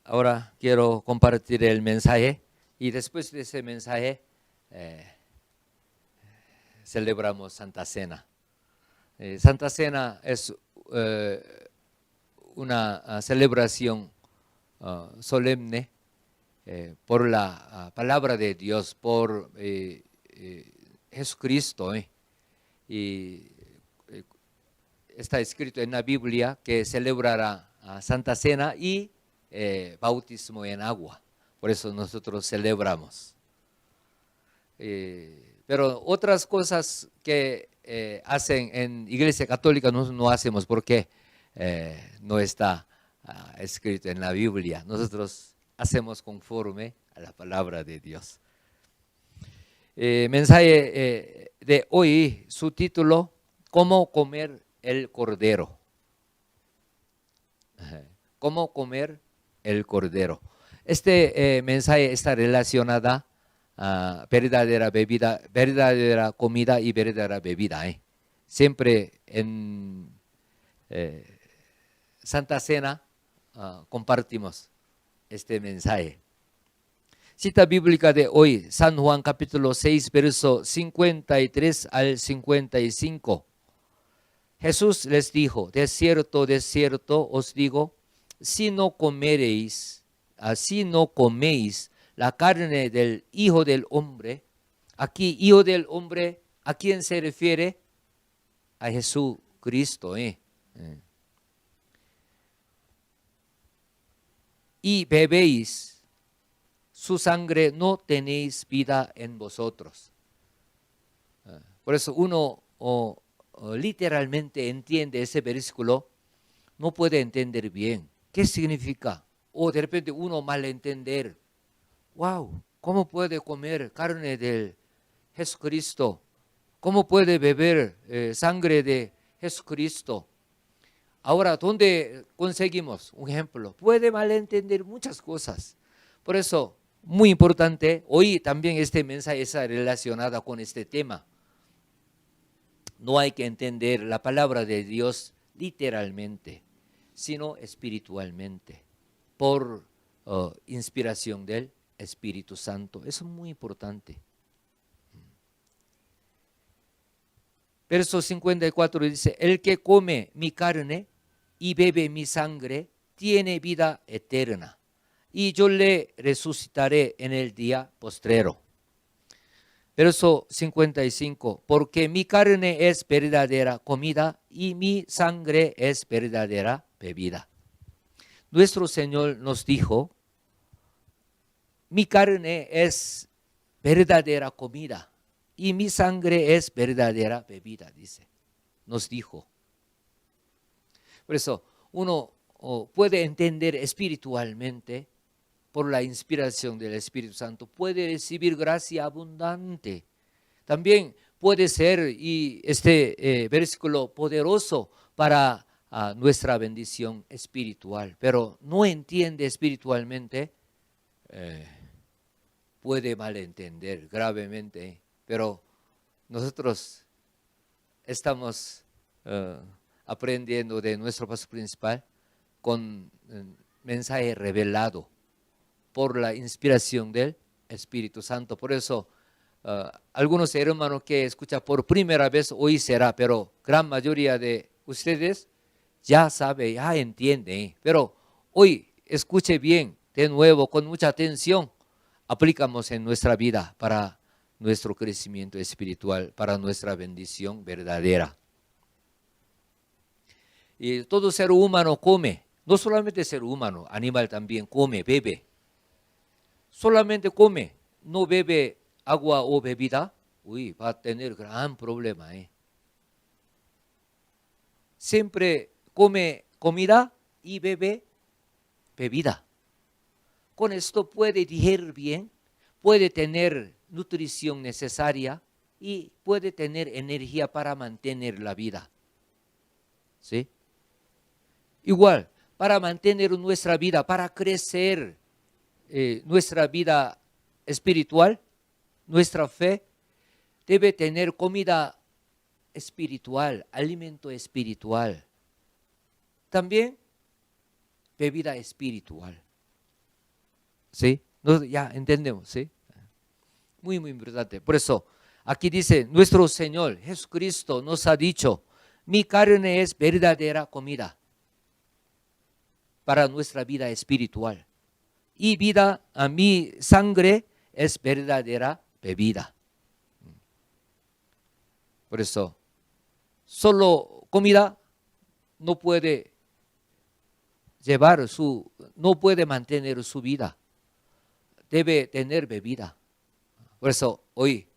Ahora quiero compartir el mensaje y después de ese mensaje celebramos Santa Cena. Santa Cena es una celebración solemne por la palabra de Dios, por Jesucristo. Y está escrito en la Biblia que celebrará Santa Cena y bautismo en agua. Por eso nosotros celebramos. Pero otras cosas que hacen en Iglesia Católica no hacemos porque no está escrito en la Biblia. Nosotros hacemos conforme a la palabra de Dios. Mensaje de hoy, su título, ¿cómo comer el cordero? ¿Cómo comer el cordero? Este mensaje está relacionada a verdadera comida y verdadera bebida. Siempre en Santa Cena compartimos este mensaje. Cita bíblica de hoy, San Juan capítulo 6, verso 53 al 55. Jesús les dijo, de cierto os digo, si no coméis la carne del Hijo del Hombre, aquí Hijo del Hombre, ¿a quién se refiere? A Jesucristo. Y bebéis su sangre, no tenéis vida en vosotros. Por eso uno literalmente entiende ese versículo, no puede entender bien. ¿Qué significa? O de repente uno malentender. Wow, ¿cómo puede comer carne de Jesucristo? ¿Cómo puede beber sangre de Jesucristo? Ahora, ¿dónde conseguimos un ejemplo? Puede malentender muchas cosas. Por eso, muy importante, hoy también este mensaje está relacionado con este tema. No hay que entender la palabra de Dios literalmente, sino espiritualmente, por inspiración del Espíritu Santo. Eso es muy importante. Verso 54 dice, el que come mi carne y bebe mi sangre tiene vida eterna, y yo le resucitaré en el día postrero. Verso 55, porque mi carne es verdadera comida y mi sangre es verdadera bebida. Nuestro Señor nos dijo, mi carne es verdadera comida y mi sangre es verdadera bebida, dice, nos dijo. Por eso uno puede entender espiritualmente, por la inspiración del Espíritu Santo, puede recibir gracia abundante. También puede ser y este versículo poderoso para nuestra bendición espiritual, pero no entiende espiritualmente, puede malentender gravemente, pero nosotros estamos aprendiendo de nuestro pastor principal con mensaje revelado por la inspiración del Espíritu Santo. Por eso algunos hermanos que escuchan por primera vez hoy será, pero gran mayoría de ustedes ya sabe, ya entiende. Pero hoy escuche bien, de nuevo, con mucha atención, aplicamos en nuestra vida para nuestro crecimiento espiritual, para nuestra bendición verdadera. Y todo ser humano come, no solamente ser humano, animal también come, bebe. Solamente come, no bebe agua o bebida, va a tener gran problema. Siempre come comida y bebe bebida. Con esto puede digerir bien, puede tener nutrición necesaria y puede tener energía para mantener la vida. ¿Sí? Igual, para mantener nuestra vida, para crecer nuestra vida espiritual, nuestra fe, debe tener comida espiritual, alimento espiritual. También bebida espiritual. ¿Sí? Ya entendemos, ¿sí? Muy, muy importante. Por eso, aquí dice, nuestro Señor Jesucristo nos ha dicho, mi carne es verdadera comida para nuestra vida espiritual. Y mi sangre es verdadera bebida. Por eso, solo comida no puede no puede mantener su vida. Debe tener bebida. Por eso, hoy,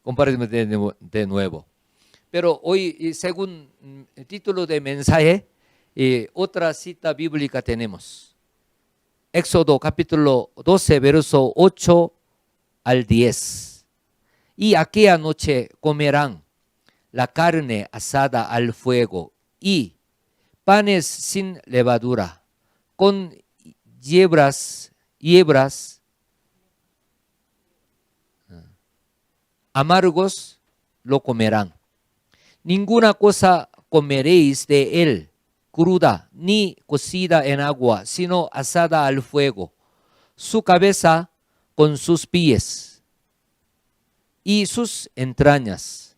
compartimos de nuevo. Pero hoy, según el título de mensaje, otra cita bíblica tenemos. Éxodo capítulo 12, verso 8 al 10. Y aquella noche comerán la carne asada al fuego y panes sin levadura, con hiebras amargos lo comerán. Ninguna cosa comeréis de él cruda ni cocida en agua, sino asada al fuego, su cabeza con sus pies y sus entrañas.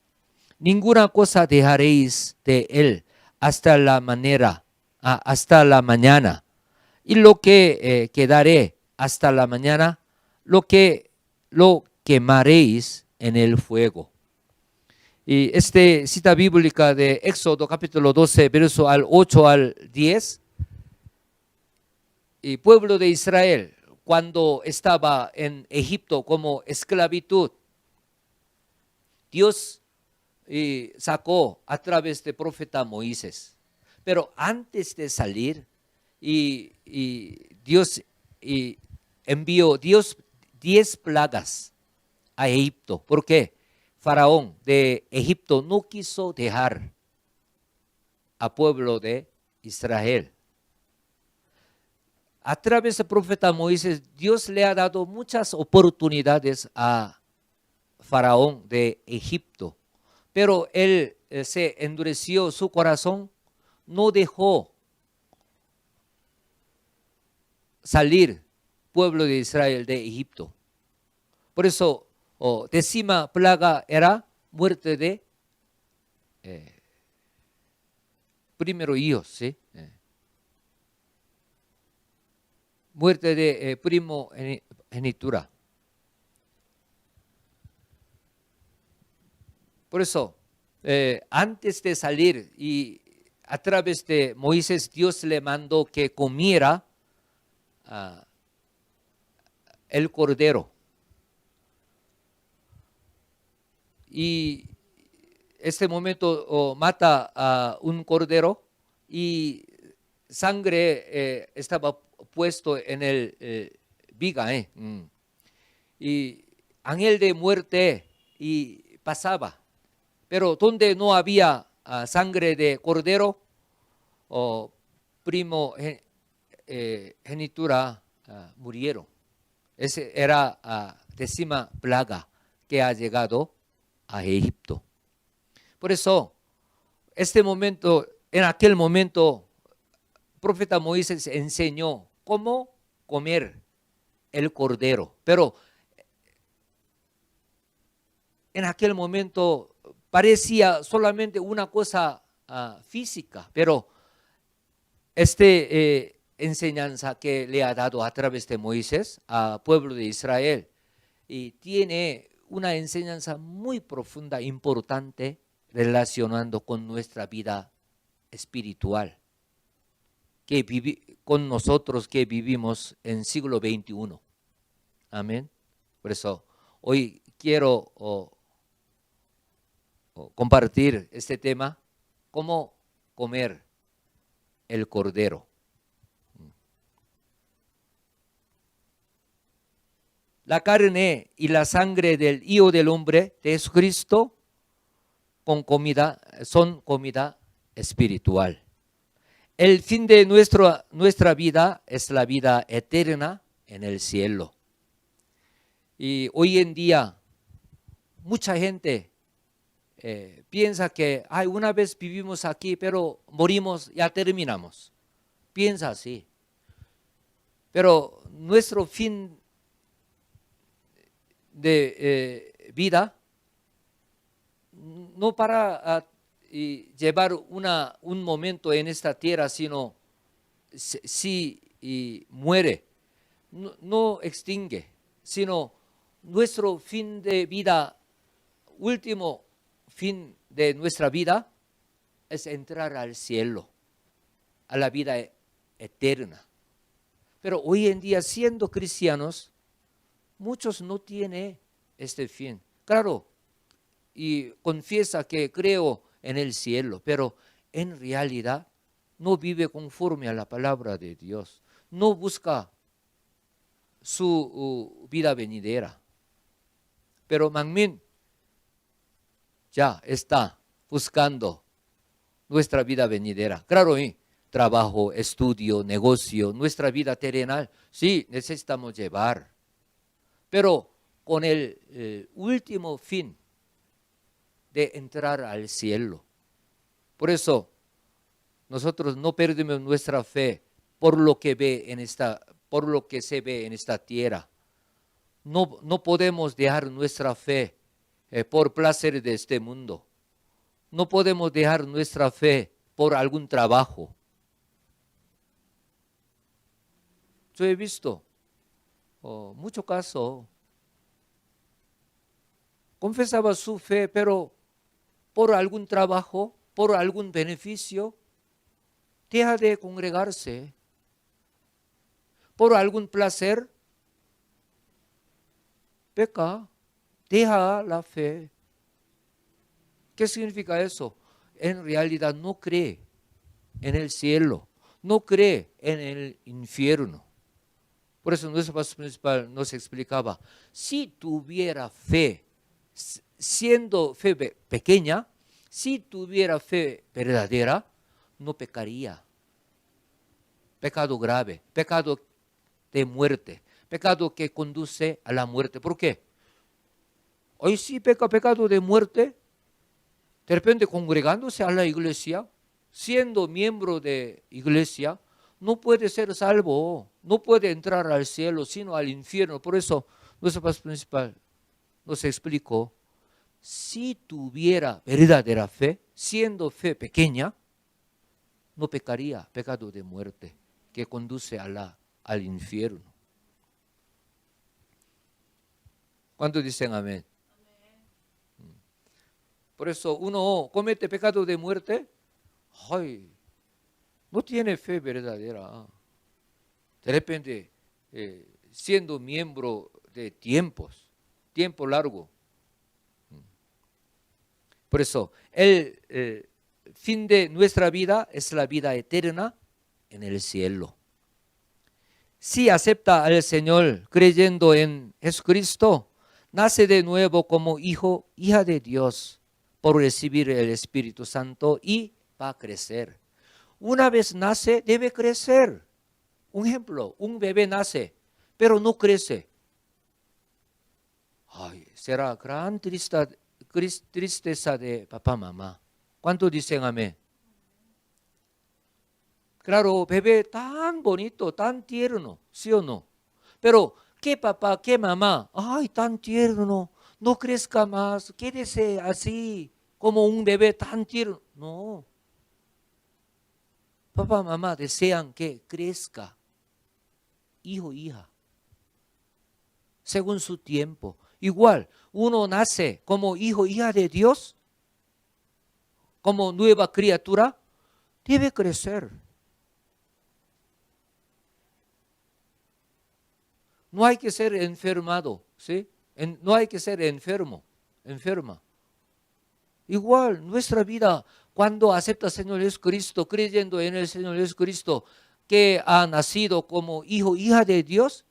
Ninguna cosa dejaréis de él hasta la mañana. Y lo que quedaré hasta la mañana, lo quemaréis en el fuego. Y esta cita bíblica de Éxodo capítulo 12, verso al 8 al 10, el pueblo de Israel, cuando estaba en Egipto como esclavitud, Dios sacó a través del profeta Moisés. Pero antes de salir, Dios envió 10 plagas a Egipto. ¿Por qué? Faraón de Egipto no quiso dejar al pueblo de Israel. A través del profeta Moisés, Dios le ha dado muchas oportunidades a Faraón de Egipto, pero él se endureció su corazón, no dejó salir pueblo de Israel de Egipto. Por eso, décima plaga era muerte de primero hijos, ¿sí? Muerte de primogenitura. Por eso, antes de salir y a través de Moisés, Dios le mandó que comiera el cordero. Y este momento mata a un cordero y sangre estaba puesto en el viga. Y ángel de muerte y pasaba. Pero donde no había sangre de cordero o primogenitura, murieron. Esa era décima plaga que ha llegado a Egipto. Por eso, en aquel momento, el profeta Moisés enseñó cómo comer el cordero. Pero en aquel momento parecía solamente una cosa física, pero enseñanza que le ha dado a través de Moisés al pueblo de Israel y tiene una enseñanza muy profunda, importante, relacionando con nuestra vida espiritual, con nosotros que vivimos en siglo XXI. Amén. Por eso hoy quiero compartir este tema, cómo comer el cordero. La carne y la sangre del Hijo del Hombre, de Jesucristo, son comida espiritual. El fin de nuestra vida es la vida eterna en el cielo. Y hoy en día, mucha gente piensa que una vez vivimos aquí, pero morimos, ya terminamos. Piensa así. Pero nuestro fin de vida no para llevar un momento en esta tierra, sino si muere, no extingue, sino nuestro fin de vida, último fin de nuestra vida, es entrar al cielo, a la vida eterna. Pero hoy en día, siendo cristianos, muchos no tienen este fin. Claro, y confiesa que creo en el cielo, pero en realidad no vive conforme a la palabra de Dios. No busca su vida venidera. Pero Manmin ya está buscando nuestra vida venidera. Claro, trabajo, estudio, negocio, nuestra vida terrenal, sí, necesitamos llevar. Pero con el último fin de entrar al cielo. Por eso nosotros no perdemos nuestra fe por lo que se ve en esta tierra. No podemos dejar nuestra fe por placer de este mundo. No podemos dejar nuestra fe por algún trabajo. Yo he visto muchos casos. Confesaba su fe, pero por algún trabajo, por algún beneficio, deja de congregarse. Por algún placer, peca, deja la fe. ¿Qué significa eso? En realidad no cree en el cielo, no cree en el infierno. Por eso nuestro pastor principal nos explicaba, si tuviera fe, siendo fe pequeña, si tuviera fe verdadera, no pecaría. Pecado grave, pecado de muerte, pecado que conduce a la muerte. ¿Por qué? Hoy sí pecado de muerte, de repente congregándose a la iglesia, siendo miembro de iglesia, no puede ser salvo, no puede entrar al cielo, sino al infierno. Por eso nuestro pastor principal nos explicó, si tuviera verdadera fe, siendo fe pequeña, no pecaría pecado de muerte que conduce al infierno. ¿Cuántos dicen amén? Por eso uno comete pecado de muerte, ay, no tiene fe verdadera. De repente, siendo miembro de tiempo largo. Por eso, el fin de nuestra vida es la vida eterna en el cielo. Si acepta al Señor creyendo en Jesucristo, nace de nuevo como hijo, hija de Dios, por recibir el Espíritu Santo y va a crecer. Una vez nace, debe crecer. Un ejemplo, un bebé nace, pero no crece. Ay, será gran tristeza de papá, mamá. ¿Cuántos dicen amén? Claro, bebé tan bonito, tan tierno, ¿sí o no? Pero, ¿qué papá, qué mamá? Ay, tan tierno, no crezca más, quédese así, como un bebé tan tierno. No. Papá, mamá desean que crezca, hijo, hija, según su tiempo. Igual, uno nace como hijo, hija de Dios, como nueva criatura, debe crecer. No hay que ser enfermado, ¿sí? No hay que ser enferma. Igual, nuestra vida, cuando acepta al Señor Jesucristo, creyendo en el Señor Jesucristo, que ha nacido como hijo, hija de Dios,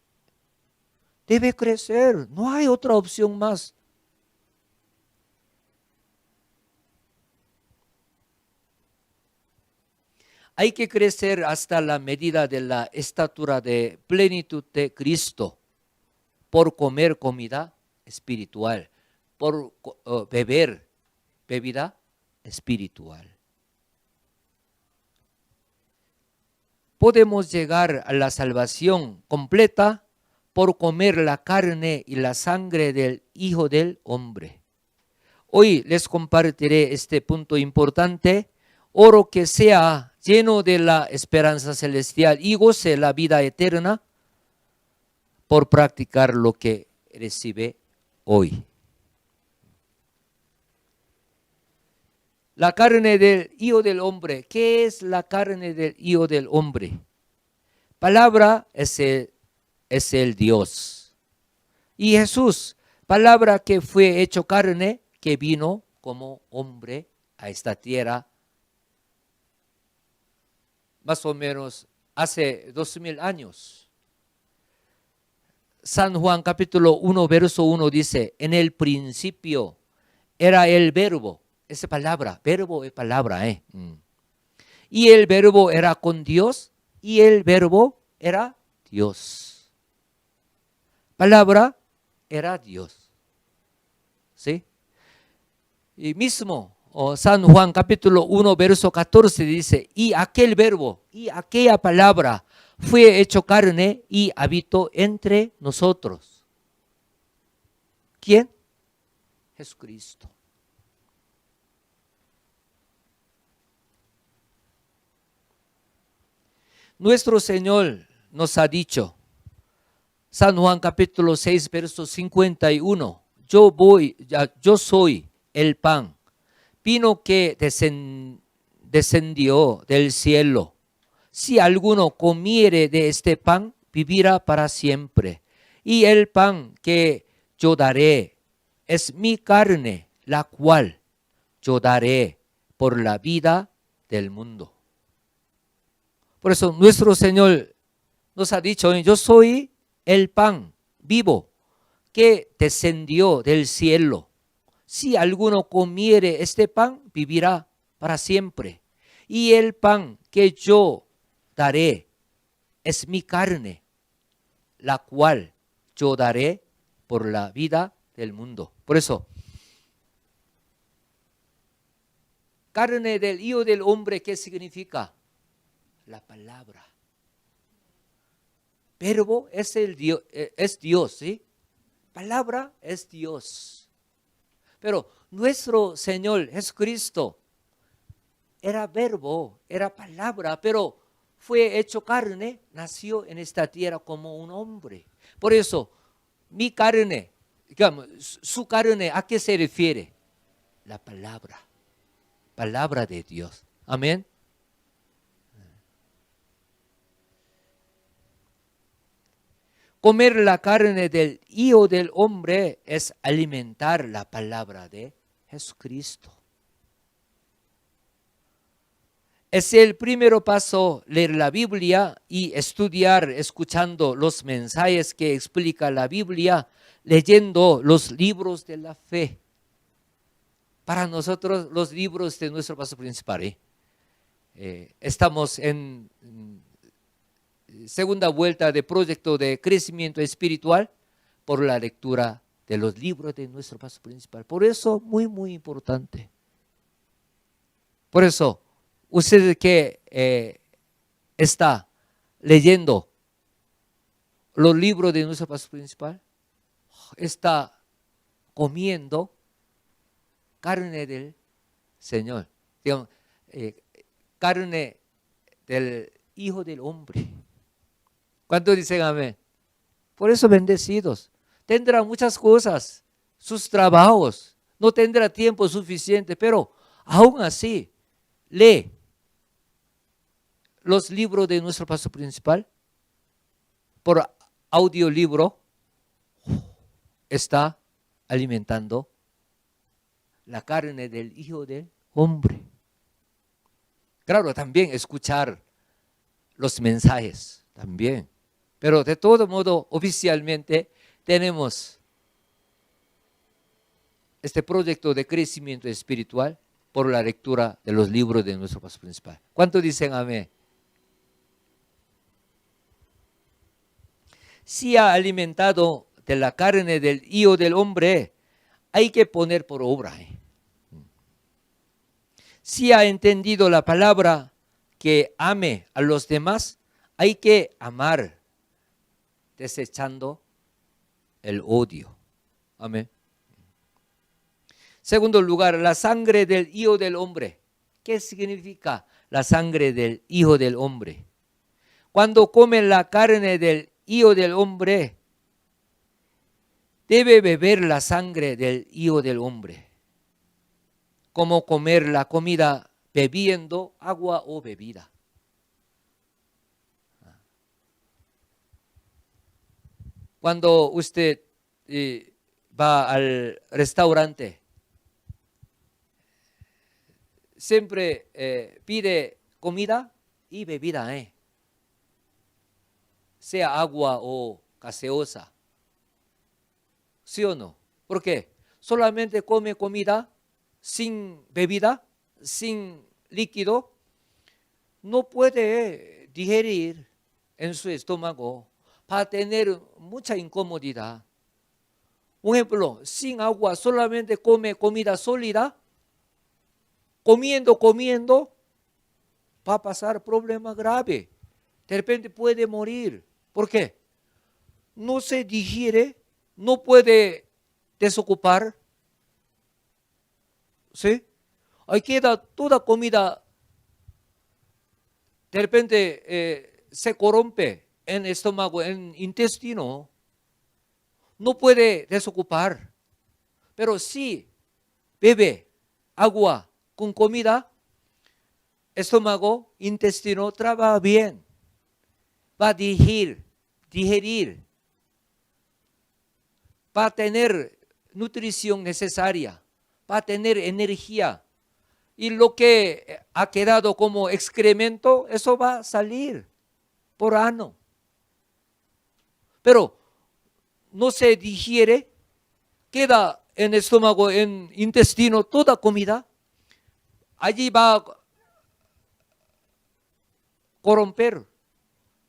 debe crecer. No hay otra opción más. Hay que crecer hasta la medida de la estatura de plenitud de Cristo, por comer comida espiritual, por beber bebida espiritual. podemos llegar a la salvación completa por comer la carne y la sangre del Hijo del Hombre. Hoy les compartiré este punto importante. Oro que sea lleno de la esperanza celestial y goce la vida eterna por practicar lo que recibe hoy. La carne del Hijo del Hombre. ¿Qué es la carne del Hijo del Hombre? Palabra es el Dios. Y Jesús, palabra que fue hecho carne, que vino como hombre a esta tierra, más o menos hace 2000 años. San Juan capítulo 1, verso 1 dice, en el principio era el verbo. Esa palabra, verbo es palabra. Y el verbo era con Dios y el verbo era Dios. Palabra era Dios. ¿Sí? Y mismo San Juan capítulo 1 verso 14 dice, y aquel verbo y aquella palabra fue hecho carne y habitó entre nosotros. ¿Quién? Jesucristo. Nuestro Señor nos ha dicho, San Juan capítulo 6 verso 51, yo soy el pan, vino que descendió del cielo. Si alguno comiere de este pan, vivirá para siempre. Y el pan que yo daré es mi carne, la cual yo daré por la vida del mundo. Por eso nuestro Señor nos ha dicho, yo soy el pan vivo que descendió del cielo. Si alguno comiere este pan, vivirá para siempre. Y el pan que yo daré es mi carne, la cual yo daré por la vida del mundo. Por eso, carne del Hijo del Hombre, ¿qué significa? La palabra. Verbo es Dios, ¿sí? Palabra es Dios. Pero nuestro Señor Jesucristo era verbo, era palabra, pero fue hecho carne, nació en esta tierra como un hombre. Por eso, mi carne, digamos, su carne, ¿a qué se refiere? La palabra, palabra de Dios. Amén. Comer la carne del Hijo del Hombre es alimentar la palabra de Jesucristo. Es el primer paso leer la Biblia y estudiar, escuchando los mensajes que explica la Biblia, leyendo los libros de la fe. Para nosotros, los libros de nuestro paso principal. Estamos en segunda vuelta de proyecto de crecimiento espiritual por la lectura de los libros de nuestro paso principal. Por eso, muy, muy importante. Por eso, usted que está leyendo los libros de nuestro paso principal, está comiendo carne del Señor, digamos, carne del Hijo del Hombre. ¿Cuántos dicen amén? Por eso bendecidos. Tendrá muchas cosas, sus trabajos, no tendrá tiempo suficiente, pero aún así lee los libros de nuestro paso principal por audiolibro, está alimentando la carne del Hijo del Hombre. Claro, también escuchar los mensajes, también. Pero de todo modo, oficialmente tenemos este proyecto de crecimiento espiritual por la lectura de los libros de nuestro paso principal. ¿Cuántos dicen amén? Si ha alimentado de la carne del Hijo del Hombre, hay que poner por obra. Si ha entendido la palabra que ame a los demás, Hay que amar desechando el odio. Amén. Segundo lugar, la sangre del Hijo del Hombre. ¿Qué significa la sangre del Hijo del Hombre? Cuando come la carne del Hijo del Hombre, debe beber la sangre del Hijo del Hombre. Como comer la comida bebiendo agua o bebida. Cuando usted va al restaurante, siempre pide comida y bebida, sea agua o gaseosa. ¿Sí o no? ¿Por qué? Solamente come comida sin bebida, sin líquido, no puede digerir en su estómago, va a tener mucha incomodidad. Un ejemplo, sin agua, solamente come comida sólida, comiendo, va a pasar problema grave. De repente puede morir. ¿Por qué? No se digiere, no puede desocupar. ¿Sí? Ahí queda toda comida, de repente se corrompe en el estómago, en el intestino. No puede desocupar. Pero si bebe agua con comida, estómago, intestino trabaja bien. Va a digerir. Va a tener nutrición necesaria. Va a tener energía. Y lo que ha quedado como excremento, eso va a salir por ano. Pero no se digiere, queda en el estómago, en intestino, toda comida. Allí va a corromper,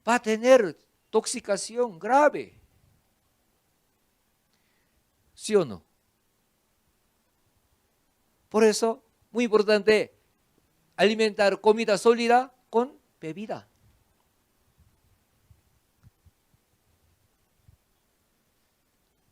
va a tener intoxicación grave. ¿Sí o no? Por eso, muy importante, alimentar comida sólida con bebida.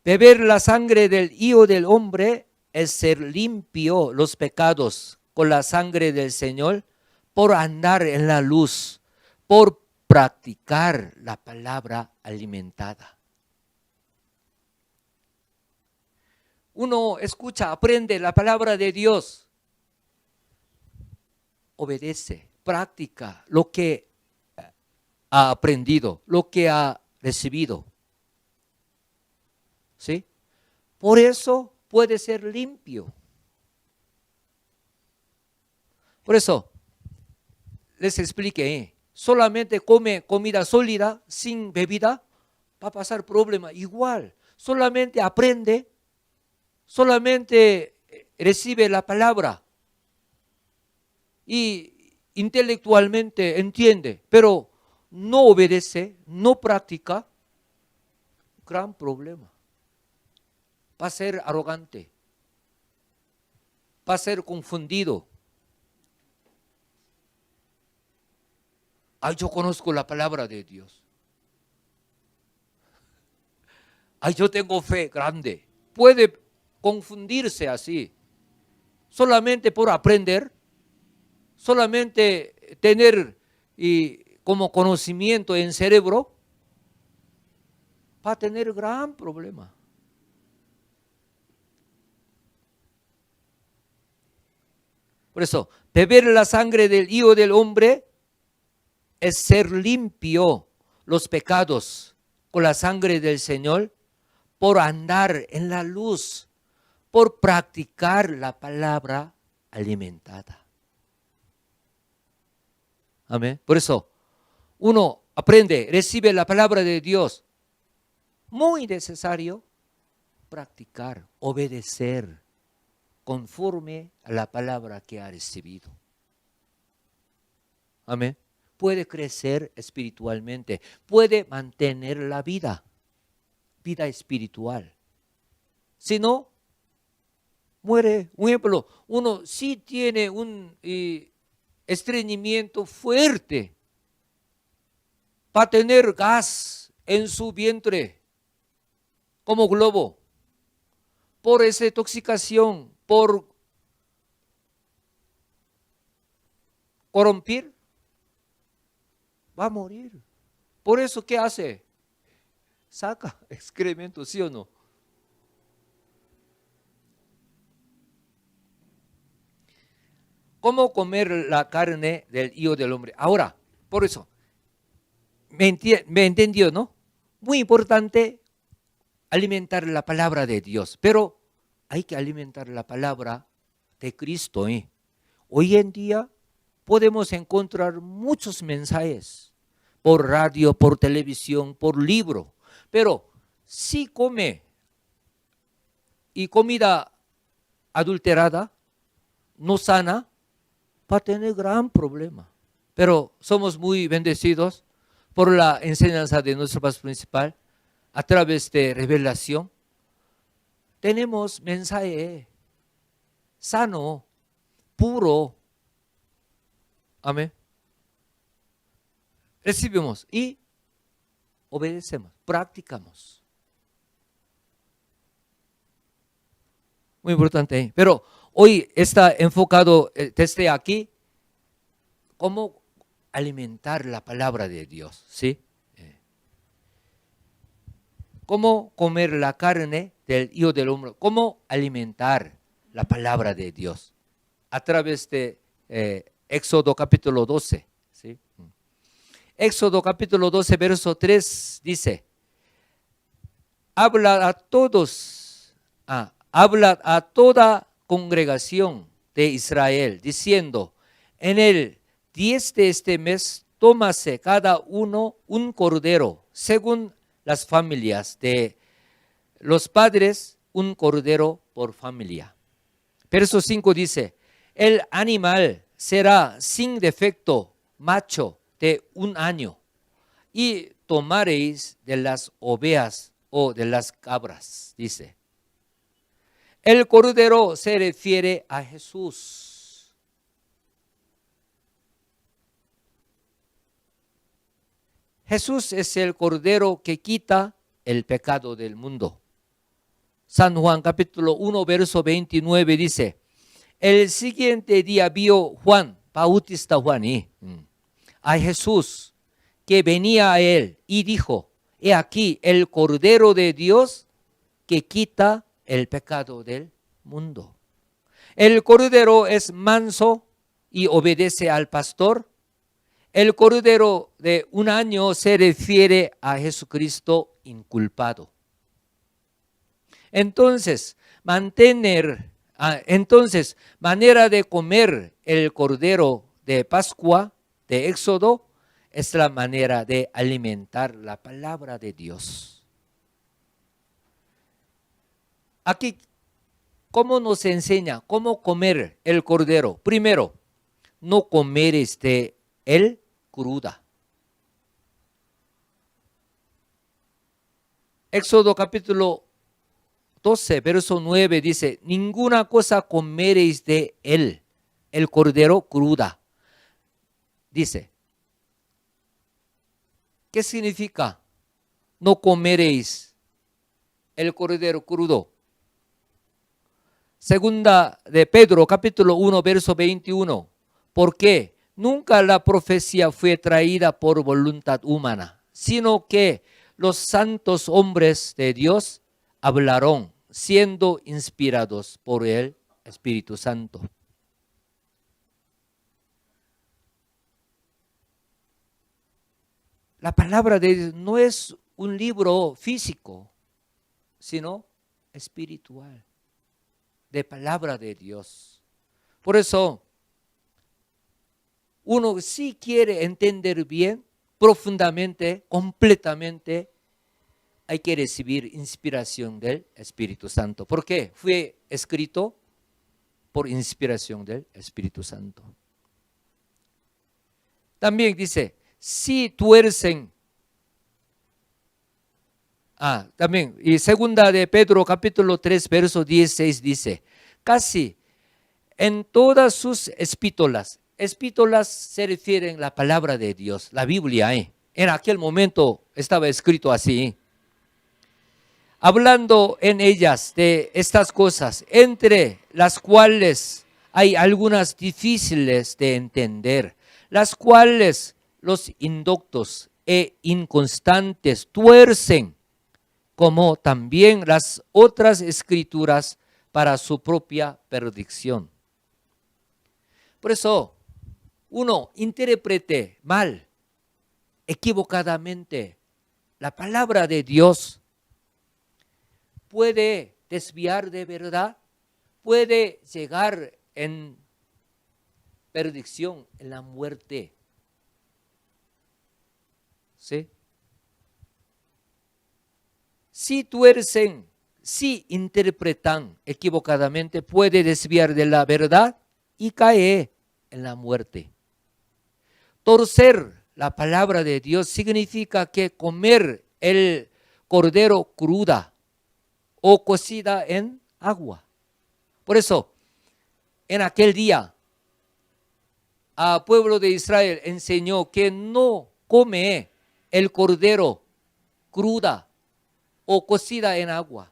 Beber la sangre del Hijo del Hombre es ser limpio los pecados con la sangre del Señor por andar en la luz, por practicar la palabra alimentada. Uno escucha, aprende la palabra de Dios, obedece, practica lo que ha aprendido, lo que ha recibido. ¿Sí? Por eso puede ser limpio. Por eso, les expliqué, solamente come comida sólida, sin bebida, va a pasar problema. Igual, solamente aprende, solamente recibe la palabra y intelectualmente entiende, pero no obedece, no practica, gran problema. Va a ser arrogante, va a ser confundido. Ay, yo conozco la palabra de Dios. Ay, yo tengo fe grande. Puede confundirse así. Solamente por aprender, solamente tener como conocimiento en cerebro, va a tener gran problema. Por eso, beber la sangre del Hijo del Hombre es ser limpio los pecados con la sangre del Señor por andar en la luz, por practicar la palabra alimentada. Amén. Por eso, uno aprende, recibe la palabra de Dios. Muy necesario practicar, obedecer conforme a la palabra que ha recibido. Amén. Puede crecer espiritualmente, puede mantener la vida espiritual. Si no, muere. Un ejemplo, uno sí tiene un estreñimiento fuerte, para tener gas en su vientre como globo. Por esa intoxicación, por corrompir, va a morir. Por eso, ¿qué hace? Saca excremento, ¿sí o no? ¿Cómo comer la carne del Hijo del Hombre? Ahora, por eso, me entendió, ¿no? Muy importante alimentar la palabra de Dios, pero hay que alimentar la palabra de Cristo. Hoy en día podemos encontrar muchos mensajes por radio, por televisión, por libro, pero si come y comida adulterada, no sana, va a tener gran problema. Pero somos muy bendecidos por la enseñanza de nuestro pastor principal a través de revelación. Tenemos mensaje sano, puro. Amén. Recibimos y obedecemos, practicamos. Muy importante. Pero hoy está enfocado desde aquí cómo alimentar la palabra de Dios, ¿sí? Cómo comer la carne del Hijo del Hombre, cómo alimentar la palabra de Dios a través de Éxodo capítulo 12, ¿sí? Éxodo capítulo 12, verso 3 dice: habla a toda congregación de Israel, diciendo: en el 10 de este mes, tómase cada uno un cordero, según las familias de los padres, un cordero por familia. Verso 5 dice: el animal será sin defecto, macho de 1 año, y tomaréis de las ovejas o de las cabras, dice. El cordero se refiere a Jesús. Jesús es el cordero que quita el pecado del mundo. San Juan capítulo 1 verso 29 dice: el siguiente día vio Juan, Bautista Juan, a Jesús que venía a él y dijo: he aquí el cordero de Dios que quita el pecado del mundo. El cordero es manso y obedece al pastor. El cordero de 1 año se refiere a Jesucristo inculpado. Entonces, manera de comer el cordero de Pascua, de Éxodo, es la manera de alimentar la palabra de Dios. Aquí, ¿cómo nos enseña cómo comer el cordero? Primero, no comer él cruda. Éxodo capítulo 12, verso 9 dice: ninguna cosa comeréis de él, el cordero cruda. Dice, ¿qué significa no comeréis el cordero crudo? Segunda de Pedro, capítulo 1, verso 21. ¿Por qué? Nunca la profecía fue traída por voluntad humana, sino que los santos hombres de Dios hablaron, siendo inspirados por el Espíritu Santo. La palabra de Dios no es un libro físico, sino espiritual, de palabra de Dios. Por eso, uno si quiere entender bien, profundamente, completamente, hay que recibir inspiración del Espíritu Santo. ¿Por qué? Fue escrito por inspiración del Espíritu Santo. También dice, si tuercen, también, y segunda de Pedro capítulo 3 verso 16 dice, casi en todas sus epístolas se refieren a la palabra de Dios, la Biblia, En aquel momento estaba escrito así. Hablando en ellas de estas cosas, entre las cuales hay algunas difíciles de entender, las cuales los indoctos e inconstantes tuercen, como también las otras escrituras para su propia perdición. Por eso, uno interprete mal, equivocadamente, la palabra de Dios, puede desviar de verdad, puede llegar en perdición, en la muerte. ¿Sí? Si tuercen, si interpretan equivocadamente, puede desviar de la verdad y cae en la muerte. Torcer la palabra de Dios significa que comer el cordero cruda o cocida en agua. Por eso, en aquel día, al pueblo de Israel enseñó que no come el cordero cruda o cocida en agua.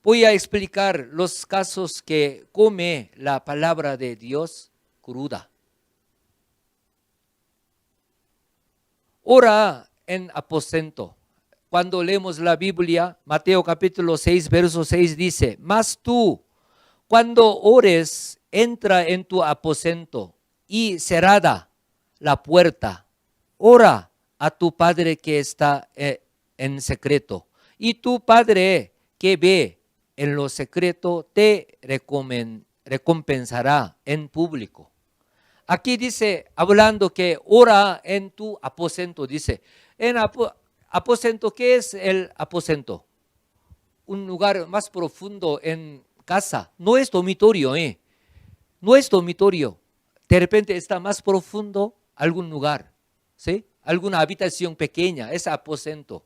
Voy a explicar los casos que come la palabra de Dios cruda. Ora en aposento. Cuando leemos la Biblia, Mateo capítulo 6, verso 6 dice, mas tú, cuando ores, entra en tu aposento y cerrada la puerta, ora a tu Padre que está en secreto. Y tu Padre que ve en lo secreto te recompensará en público. Aquí dice, hablando que ora en tu aposento, dice, en aposento, ¿qué es el aposento? Un lugar más profundo en casa. No es dormitorio, no es dormitorio. De repente está más profundo algún lugar, ¿sí? Alguna habitación pequeña, es aposento.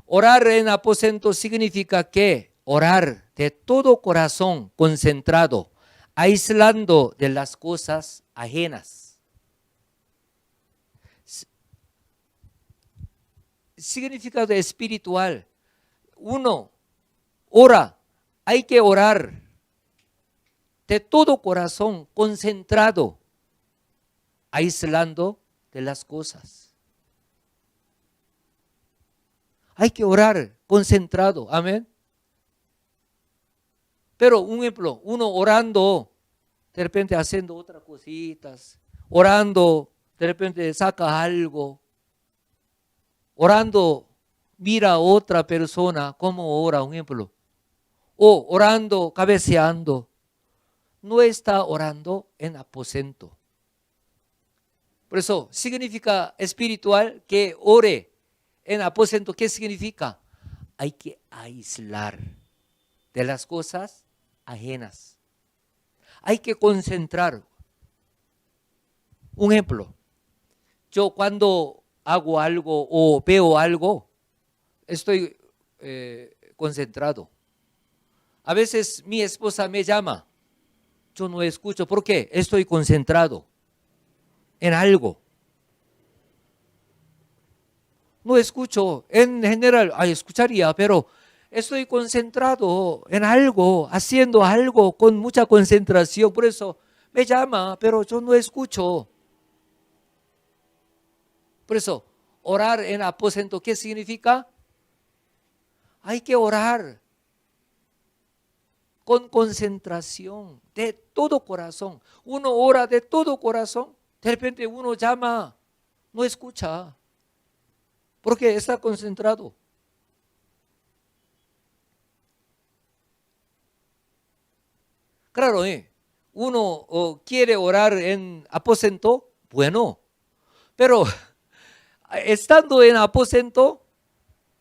Orar en aposento significa que orar de todo corazón concentrado, aislando de las cosas ajenas. Significado espiritual. Uno ora, hay que orar de todo corazón, concentrado, aislando de las cosas. Hay que orar concentrado, amén. Pero un ejemplo, uno orando, de repente haciendo otras cositas, orando, de repente saca algo, orando, mira a otra persona cómo ora, un ejemplo, o orando, cabeceando, no está orando en aposento. Por eso significa espiritual que ore en aposento. ¿Qué significa? Hay que aislar de las cosas ajenas. Hay que concentrar. Un ejemplo, yo cuando hago algo o veo algo, estoy concentrado. A veces mi esposa me llama, yo no escucho. ¿Por qué? Estoy concentrado en algo. No escucho, en general, escucharía, pero estoy concentrado en algo, haciendo algo con mucha concentración. Por eso me llama, pero yo no escucho. Por eso, orar en aposento, ¿qué significa? Hay que orar con concentración, de todo corazón. Uno ora de todo corazón, de repente uno llama, no escucha, porque está concentrado. Claro, uno quiere orar en aposento, bueno, pero estando en aposento,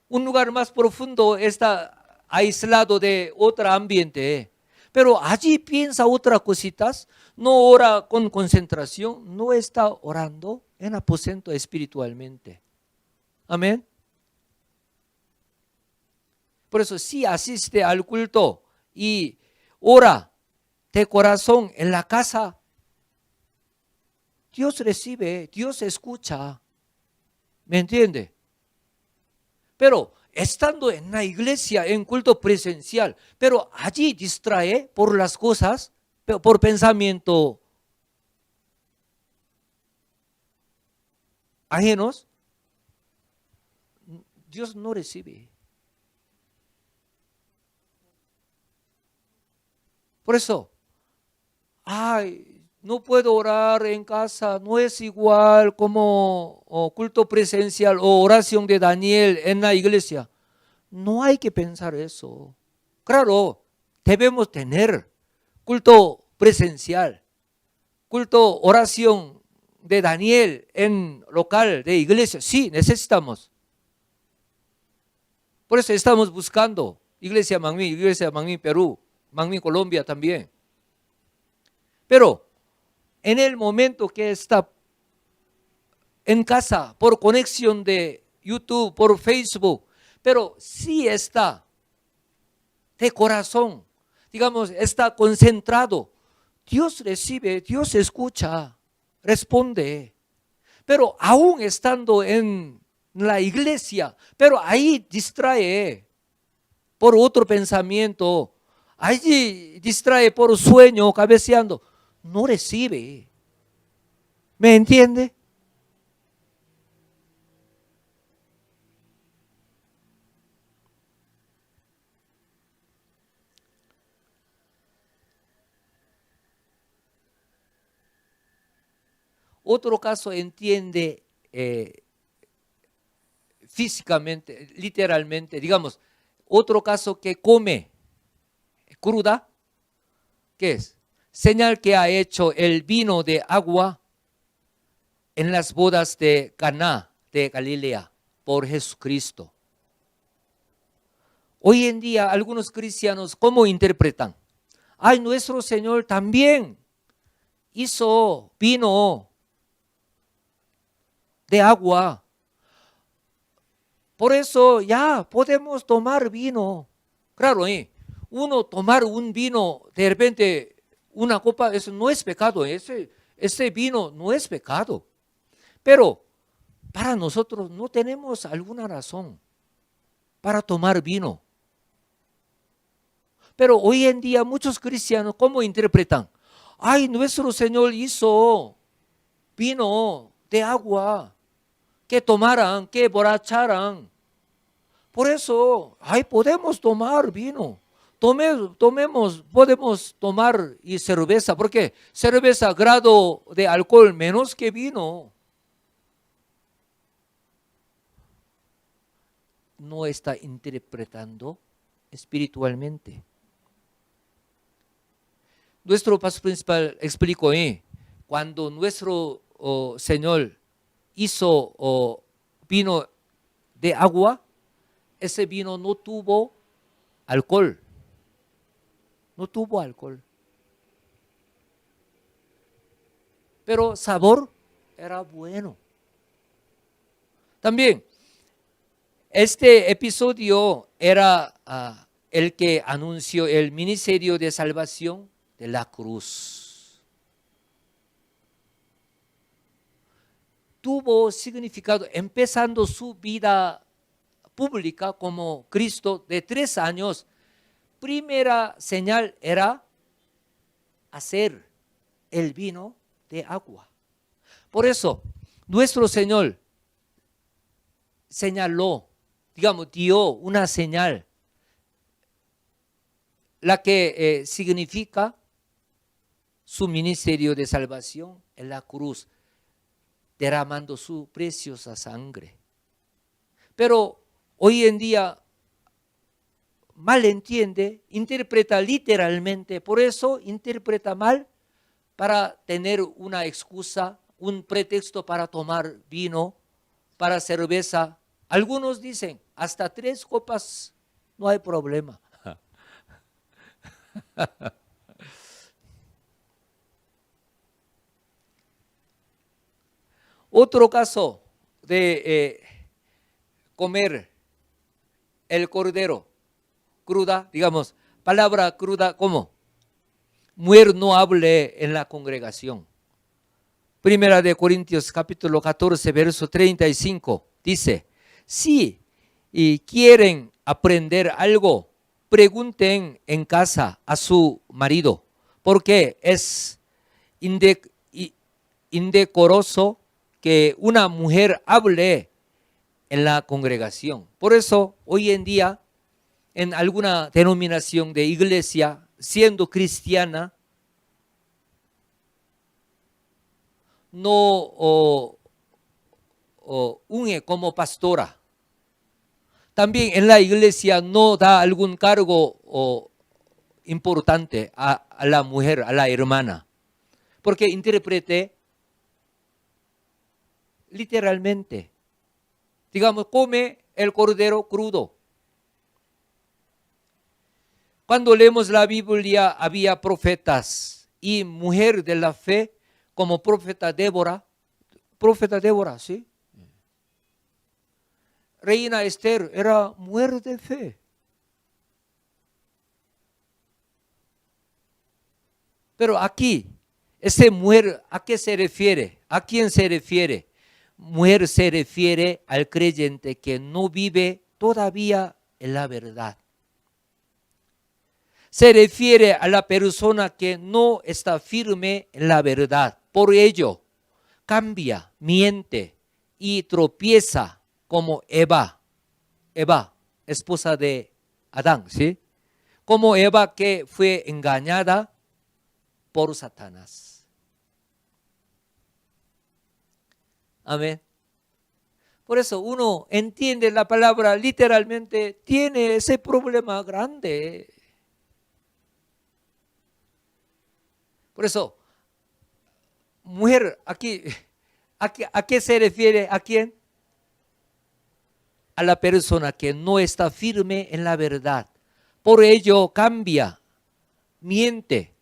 un lugar más profundo está aislado de otro ambiente, pero allí piensa otras cositas, no ora con concentración, no está orando en aposento espiritualmente. Amén. Por eso si asiste al culto y ora de corazón en la casa, Dios recibe, Dios escucha. ¿Me entiende? Pero estando en la iglesia, en culto presencial, pero allí distrae por las cosas, por pensamiento ajenos, Dios no recibe. Por eso, no puedo orar en casa, no es igual como culto presencial o oración de Daniel en la iglesia. No hay que pensar eso. Claro, debemos tener culto presencial, culto, oración de Daniel en local de iglesia. Sí, necesitamos. Por eso estamos buscando Iglesia Mangmi Perú, Mangmi Colombia también. Pero en el momento que está en casa por conexión de YouTube, por Facebook, pero sí está de corazón, digamos, está concentrado, Dios recibe, Dios escucha, responde. Pero aún estando en la iglesia, pero ahí distrae por otro pensamiento, ahí distrae por sueño, cabeceando, no recibe. ¿Me entiende? Otro caso entiende físicamente, literalmente, digamos, otro caso que come cruda, ¿qué es? Señal que ha hecho el vino de agua en las bodas de Caná de Galilea por Jesucristo. Hoy en día algunos cristianos, ¿cómo interpretan? Nuestro Señor también hizo vino de agua. Por eso ya podemos tomar vino. Claro, uno tomar un vino, de repente una copa, eso no es pecado. Ese vino no es pecado. Pero para nosotros no tenemos alguna razón para tomar vino. Pero hoy en día muchos cristianos, ¿cómo interpretan? Nuestro Señor hizo vino de agua, que tomaran, que borracharan. Por eso, podemos tomar vino. Podemos tomar y cerveza, porque cerveza grado de alcohol menos que vino. No está interpretando espiritualmente. Nuestro pastor principal explicó, cuando nuestro Señor hizo vino de agua, ese vino no tuvo alcohol. No tuvo alcohol. Pero sabor era bueno. También, este episodio era el que anunció el ministerio de salvación de la cruz. Tuvo significado empezando su vida pública como Cristo de 3 años. Primera señal era hacer el vino de agua. Por eso, nuestro Señor señaló, digamos, dio una señal, la que significa su ministerio de salvación en la cruz, derramando su preciosa sangre. Pero hoy en día malentiende, interpreta literalmente, por eso interpreta mal para tener una excusa, un pretexto para tomar vino, para cerveza. Algunos dicen, hasta 3 copas no hay problema. Otro caso de comer el cordero cruda, digamos, palabra cruda, ¿cómo? Mujer no hable en la congregación. Primera de Corintios capítulo 14, verso 35, dice, si quieren aprender algo, pregunten en casa a su marido, porque es indecoroso que una mujer hable en la congregación. Por eso, hoy en día, en alguna denominación de iglesia, siendo cristiana, no unge como pastora. También en la iglesia no da algún cargo importante a la mujer, a la hermana, porque interprete literalmente. Digamos, come el cordero crudo. Cuando leemos la Biblia, había profetas y mujer de la fe, como profeta Débora, ¿sí? Reina Esther era mujer de fe. Pero aquí, esa mujer, ¿a qué se refiere? ¿A quién se refiere? Mujer se refiere al creyente que no vive todavía en la verdad. Se refiere a la persona que no está firme en la verdad. Por ello, cambia, miente y tropieza como Eva, esposa de Adán, ¿sí? Como Eva que fue engañada por Satanás. Amén. Por eso uno entiende la palabra literalmente, tiene ese problema grande. Por eso, mujer, aquí, ¿a qué se refiere? ¿A quién? A la persona que no está firme en la verdad. Por ello cambia, miente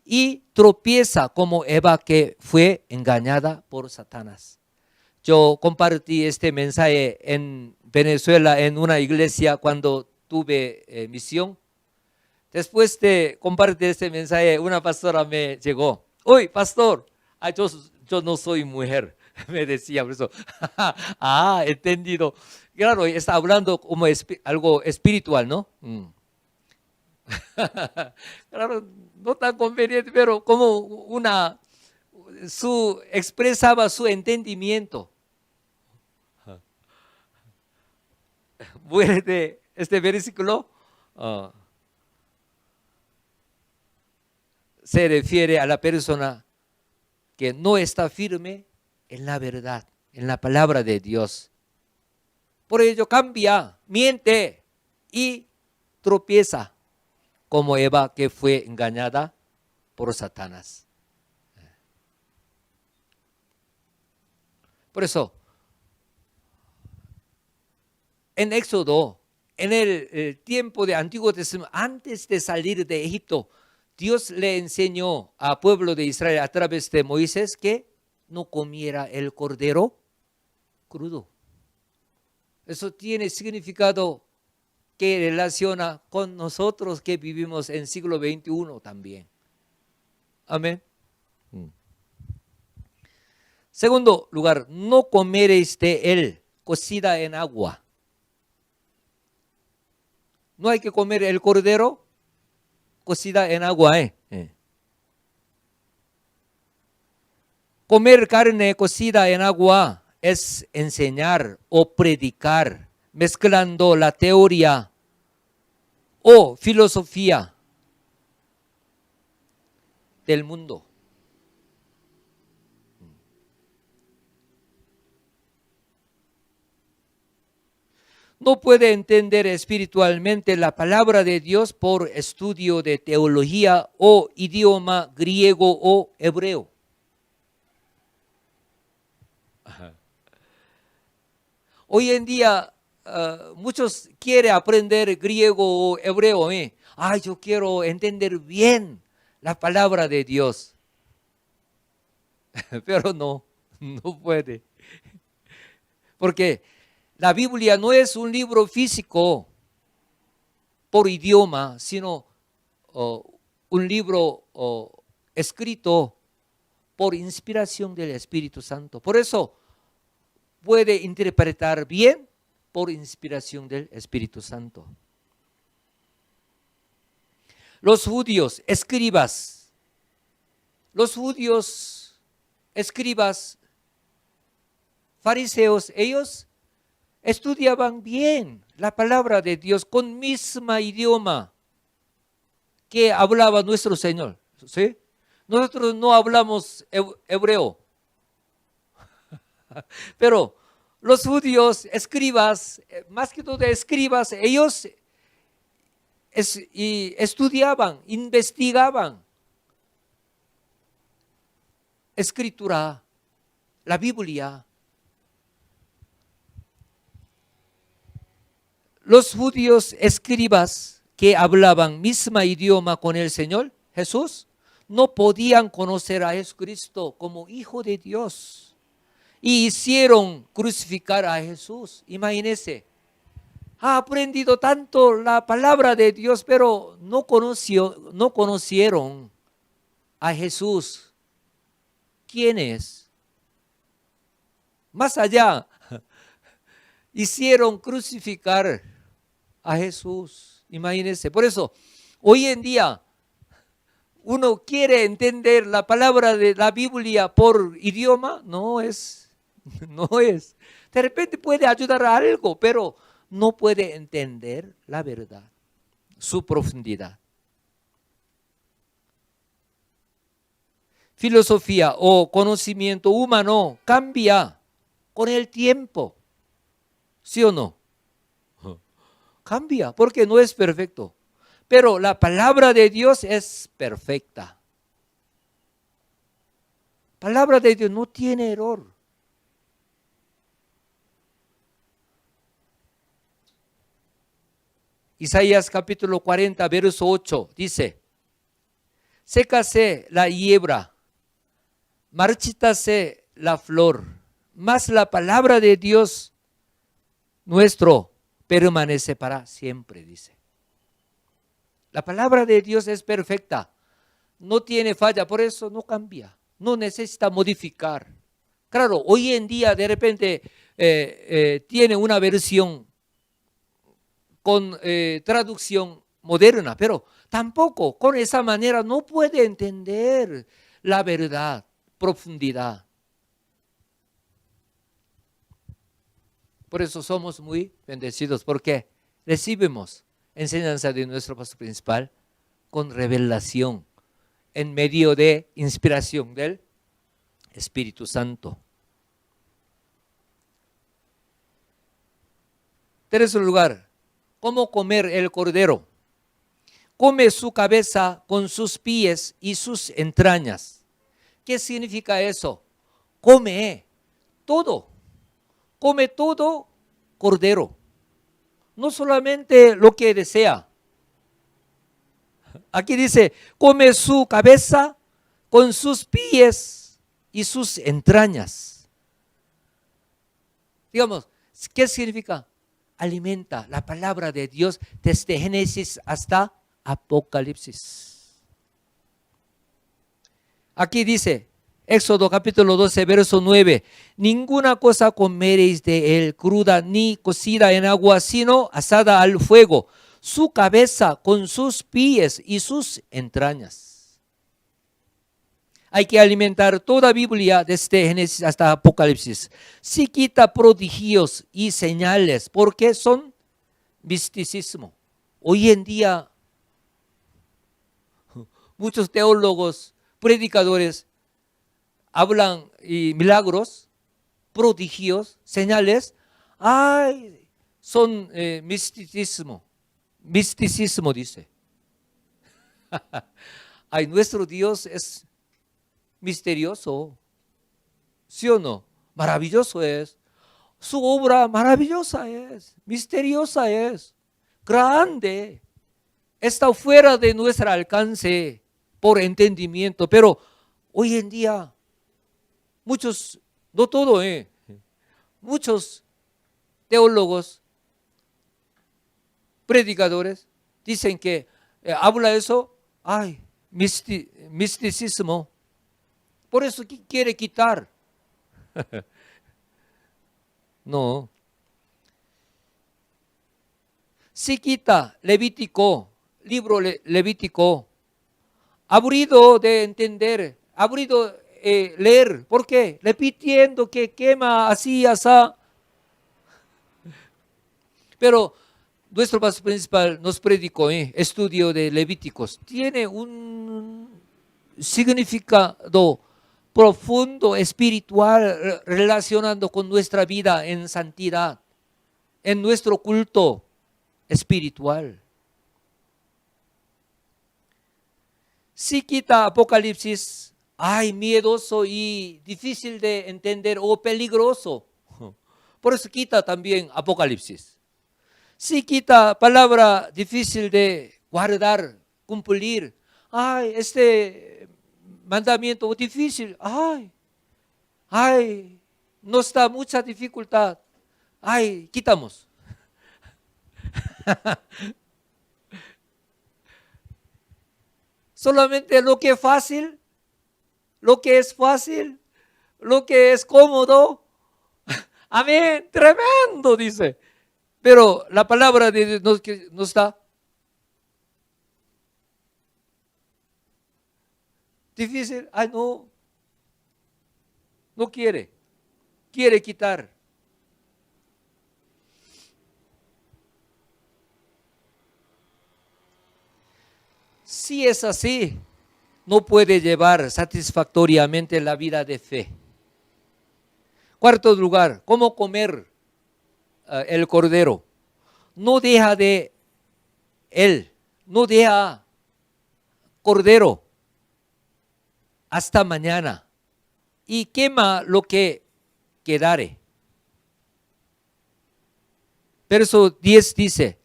y tropieza como Eva que fue engañada por Satanás. Yo compartí este mensaje en Venezuela en una iglesia cuando tuve misión. Después de compartir este mensaje, una pastora me llegó. Oye, pastor, yo no soy mujer, me decía. Por eso, entendido. Claro, está hablando como algo espiritual, ¿no? Claro, no tan conveniente, pero como expresaba su entendimiento. Bueno, este versículo se refiere a la persona que no está firme en la verdad, en la palabra de Dios. Por ello cambia, miente y tropieza como Eva que fue engañada por Satanás. Por eso, en Éxodo, en el tiempo de Antiguo Testamento, antes de salir de Egipto, Dios le enseñó al pueblo de Israel a través de Moisés que no comiera el cordero crudo. Eso tiene significado que relaciona con nosotros que vivimos en siglo XXI también. Amén. Segundo lugar, no comeréis de él cocida en agua. No hay que comer el cordero cocida en agua. Comer carne cocida en agua es enseñar o predicar, mezclando la teoría o filosofía del mundo. No puede entender espiritualmente la palabra de Dios por estudio de teología o idioma griego o hebreo. Hoy en día muchos quieren aprender griego o hebreo. Yo quiero entender bien la palabra de Dios. Pero no puede. Porque la Biblia no es un libro físico por idioma, sino un libro escrito por inspiración del Espíritu Santo. Por eso puede interpretar bien por inspiración del Espíritu Santo. Los judíos, escribas, fariseos, ellos estudiaban bien la palabra de Dios con misma idioma que hablaba nuestro Señor. ¿Sí? Nosotros no hablamos hebreo, pero los judíos, escribas, más que todo escribas, ellos estudiaban, investigaban escritura, la Biblia. Los judíos escribas que hablaban mismo idioma con el Señor Jesús no podían conocer a Jesucristo como Hijo de Dios y hicieron crucificar a Jesús. Imagínense, ha aprendido tanto la palabra de Dios, pero no conocieron a Jesús. ¿Quién es? Más allá, hicieron crucificar a Jesús. Imagínense. Por eso, hoy en día, uno quiere entender la palabra de la Biblia por idioma, no es. De repente puede ayudar a algo, pero no puede entender la verdad, su profundidad. Filosofía o conocimiento humano cambia con el tiempo. ¿Sí o no? Cambia porque no es perfecto. Pero la palabra de Dios es perfecta. Palabra de Dios no tiene error. Isaías capítulo 40, verso 8 dice: sécase la hierba, marchítase la flor, mas la palabra de Dios nuestro permanece para siempre, dice. La palabra de Dios es perfecta, no tiene falla, por eso no cambia, no necesita modificar. Claro, hoy en día de repente tiene una versión con traducción moderna, pero tampoco con esa manera no puede entender la verdad, profundidad. Por eso somos muy bendecidos, porque recibimos enseñanza de nuestro pastor principal con revelación en medio de inspiración del Espíritu Santo. Tercer lugar, ¿cómo comer el cordero? Come su cabeza con sus pies y sus entrañas. ¿Qué significa eso? Come todo cordero. No solamente lo que desea. Aquí dice, come su cabeza con sus pies y sus entrañas. Digamos, ¿qué significa? Alimenta la palabra de Dios desde Génesis hasta Apocalipsis. Aquí dice, Éxodo capítulo 12, verso 9, ninguna cosa comeréis de él cruda ni cocida en agua, sino asada al fuego, su cabeza con sus pies y sus entrañas. Hay que alimentar toda Biblia desde Génesis hasta Apocalipsis. Si quita prodigios y señales, porque son misticismo. Hoy en día, muchos teólogos, predicadores, hablan y milagros, prodigios, señales, son misticismo dice. Nuestro Dios es misterioso, ¿sí o no? Maravilloso es, su obra maravillosa es, misteriosa es, grande, está fuera de nuestro alcance por entendimiento, pero hoy en día muchos, no todo, muchos teólogos, predicadores, dicen que habla eso, misticismo. Por eso quiere quitar. No. Si quita Levítico, libro Levítico, aburrido de entender, aburrido leer. ¿Por qué? Repitiendo que quema así, asá. Pero nuestro pastor principal nos predicó, estudio de Levíticos. Tiene un significado profundo, espiritual, relacionando con nuestra vida en santidad, en nuestro culto espiritual. Si quita Apocalipsis, ay, miedoso y difícil de entender o peligroso. Por eso quita también Apocalipsis. Si quita palabra difícil de guardar, cumplir, ay, este mandamiento difícil, ay, nos da mucha dificultad, ay, quitamos. Solamente lo que es fácil, lo que es fácil, lo que es cómodo. Amén, tremendo, dice. Pero la palabra de Dios nos da difícil. Ay, no quiere quitar. Si es así, no puede llevar satisfactoriamente la vida de fe. Cuarto lugar, ¿cómo comer el cordero? No deja de él, no deja cordero hasta mañana y quema lo que quedare. Verso 10 dice,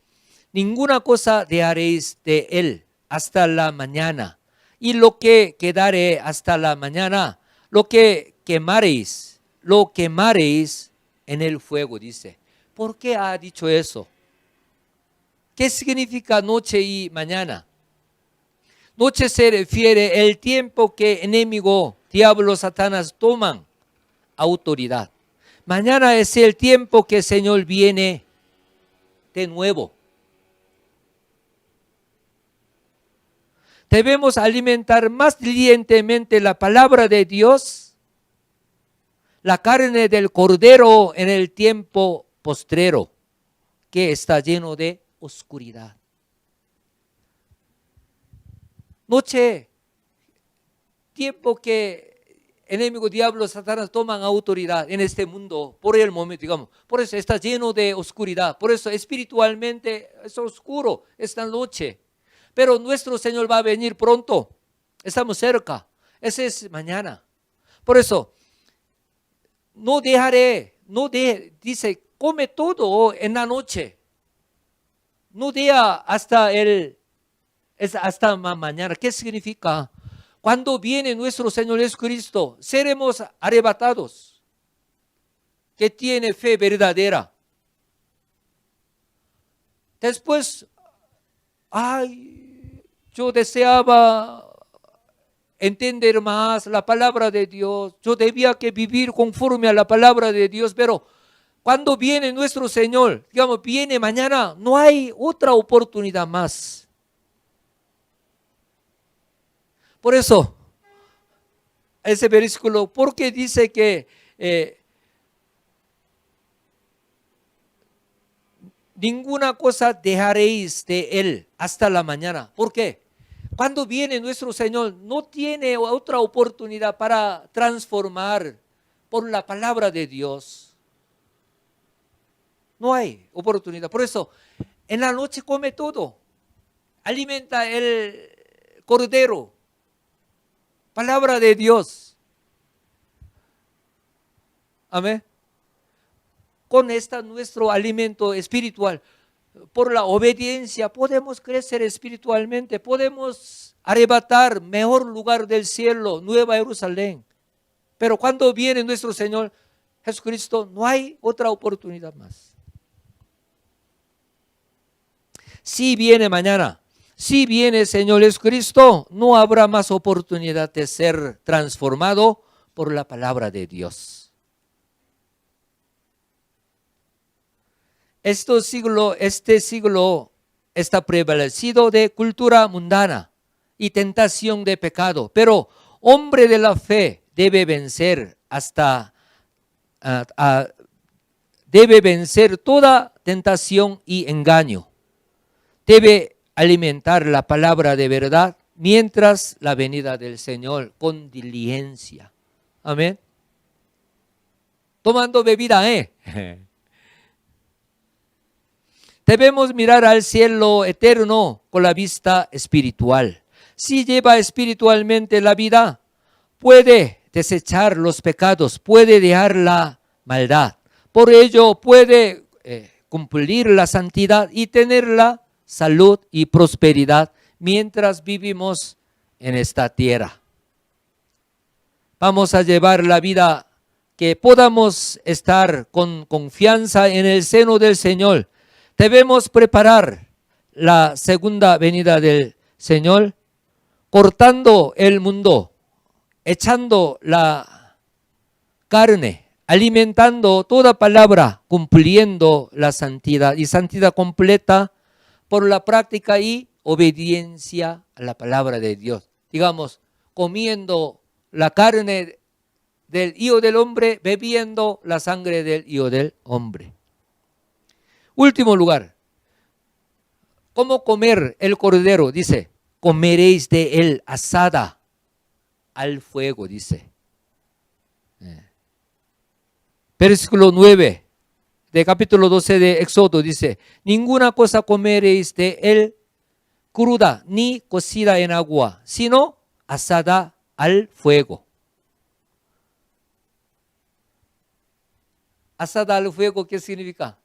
ninguna cosa dejaréis de él hasta la mañana, y lo que quedare hasta la mañana, lo quemaréis en el fuego, dice. ¿Por qué ha dicho eso? ¿Qué significa noche y mañana? Noche se refiere el tiempo que enemigo, diablo, Satanás toman autoridad. Mañana es el tiempo que el Señor viene de nuevo. Debemos alimentar más diligentemente la palabra de Dios, la carne del cordero en el tiempo postrero, que está lleno de oscuridad. Noche, tiempo que enemigo, diablo, Satanás toman autoridad en este mundo por el momento, digamos. Por eso está lleno de oscuridad. Por eso espiritualmente es oscuro esta noche. Pero nuestro Señor va a venir pronto. Estamos cerca. Ese es mañana. Por eso, dice, come todo en la noche. No deja hasta mañana. ¿Qué significa? Cuando viene nuestro Señor Jesucristo, seremos arrebatados. Que tiene fe verdadera. Después, yo deseaba entender más la palabra de Dios. Yo debía que vivir conforme a la palabra de Dios, pero cuando viene nuestro Señor, digamos, viene mañana, no hay otra oportunidad más. Por eso, ese versículo, porque dice que ninguna cosa dejaréis de él hasta la mañana. ¿Por qué? Cuando viene nuestro Señor, no tiene otra oportunidad para transformar por la palabra de Dios. No hay oportunidad. Por eso, en la noche come todo. Alimenta el cordero. Palabra de Dios. Amén. Con nuestro alimento espiritual, por la obediencia, podemos crecer espiritualmente, podemos arrebatar mejor lugar del cielo, Nueva Jerusalén. Pero cuando viene nuestro Señor Jesucristo, no hay otra oportunidad más. Si viene mañana, Si viene el Señor Jesucristo, no habrá más oportunidad de ser transformado por la palabra de Dios. Este siglo está prevalecido de cultura mundana y tentación de pecado, pero hombre de la fe debe vencer debe vencer toda tentación y engaño. Debe alimentar la palabra de verdad mientras la venida del Señor con diligencia. Amén. Tomando bebida, Debemos mirar al cielo eterno con la vista espiritual. Si lleva espiritualmente la vida, puede desechar los pecados, puede dejar la maldad. Por ello puede cumplir la santidad y tener la salud y prosperidad mientras vivimos en esta tierra. Vamos a llevar la vida que podamos estar con confianza en el seno del Señor. Debemos preparar la segunda venida del Señor, cortando el mundo, echando la carne, alimentando toda palabra, cumpliendo la santidad y santidad completa por la práctica y obediencia a la palabra de Dios. Digamos, comiendo la carne del Hijo del Hombre, bebiendo la sangre del Hijo del Hombre. Último lugar, ¿cómo comer el cordero? Dice, comeréis de él asada al fuego, dice. Versículo 9 de capítulo 12 de Éxodo dice, ninguna cosa comeréis de él cruda ni cocida en agua, sino asada al fuego. Asada al fuego, ¿qué significa?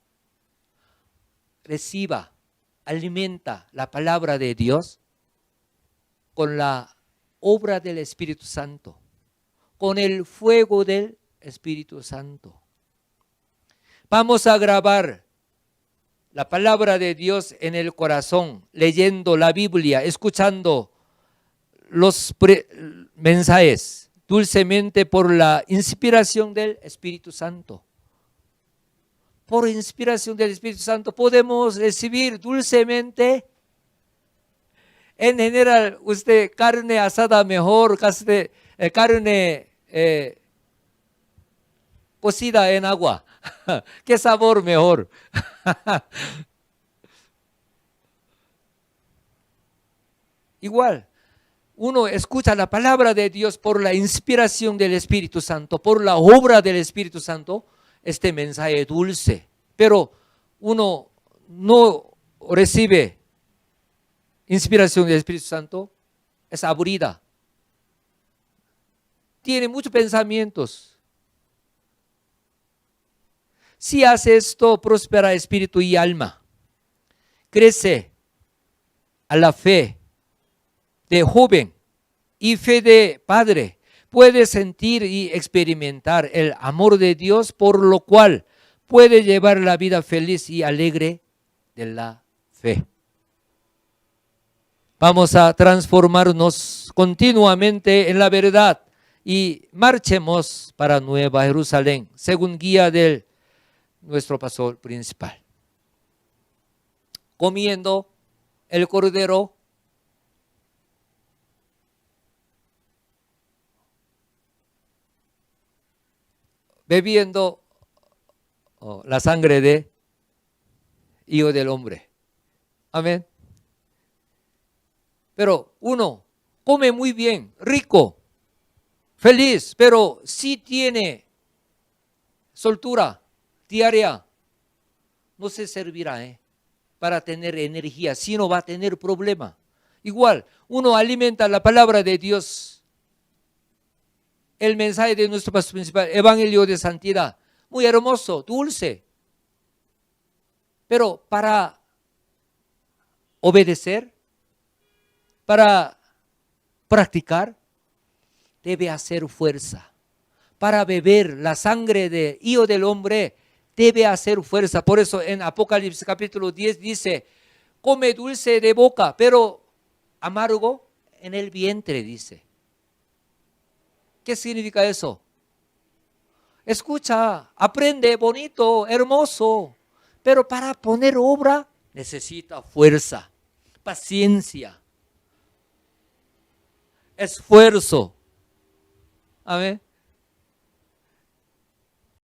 Reciba, alimenta la palabra de Dios con la obra del Espíritu Santo, con el fuego del Espíritu Santo. Vamos a grabar la palabra de Dios en el corazón, leyendo la Biblia, escuchando los mensajes dulcemente por la inspiración del Espíritu Santo. Por inspiración del Espíritu Santo podemos recibir dulcemente. En general, usted carne asada mejor, carne cocida en agua. ¿Qué sabor mejor? Igual, uno escucha la palabra de Dios por la inspiración del Espíritu Santo, por la obra del Espíritu Santo, este mensaje dulce. Pero uno no recibe inspiración del Espíritu Santo, es aburrida. Tiene muchos pensamientos. Si hace esto, prospera espíritu y alma. Crece a la fe de joven y fe de padre. Puede sentir y experimentar el amor de Dios, por lo cual puede llevar la vida feliz y alegre de la fe. Vamos a transformarnos continuamente en la verdad y marchemos para Nueva Jerusalén, según guía de nuestro pastor principal. Comiendo el cordero, bebiendo la sangre de Hijo del Hombre. Amén. Pero uno come muy bien, rico, feliz, pero si tiene soltura diaria, no se servirá para tener energía, sino va a tener problema. Igual, uno alimenta la palabra de Dios, el mensaje de nuestro pastor principal, Evangelio de Santidad, muy hermoso, dulce. Pero para obedecer, para practicar, debe hacer fuerza. Para beber la sangre del Hijo del Hombre, debe hacer fuerza. Por eso en Apocalipsis capítulo 10 dice, come dulce de boca, pero amargo en el vientre, dice. ¿Qué significa eso? Escucha, aprende, bonito, hermoso, pero para poner obra necesita fuerza, paciencia, esfuerzo. Amén.